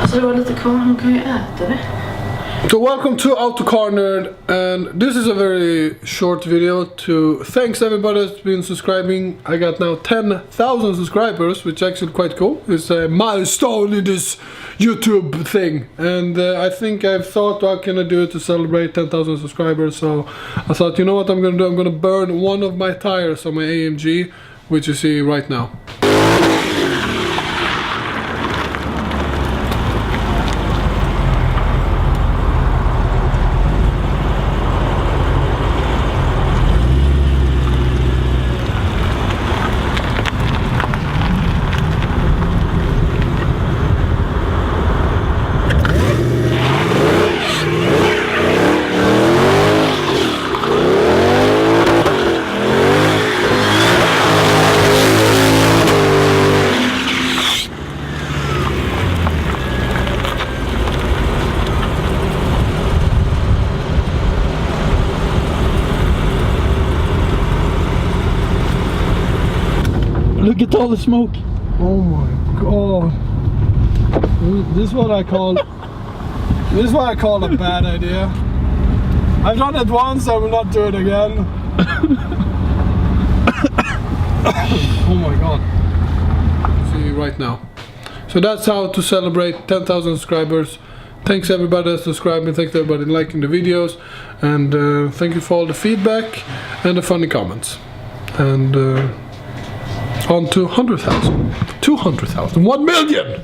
Så det var lite kvar, hon kan ju äta det. So welcome to Autocar Nerd, and this is a very short video to thanks everybody that's been subscribing. I got now 10,000 subscribers, which is actually quite cool. It's a milestone in this YouTube thing, and I think I've thought, what can I do to celebrate 10,000 subscribers? So I thought, you know what I'm gonna do? I'm gonna burn one of my tires on my AMG, which you see right now. Look at all the smoke. Oh my god. This is what I call a bad idea. I've done it once, I will not do it again. Oh my god. See right now. So that's how to celebrate 10,000 subscribers. Thanks everybody that's subscribing, thanks everybody liking the videos, and thank you for all the feedback and the funny comments. And on to 100,000, 200,000, 1 million!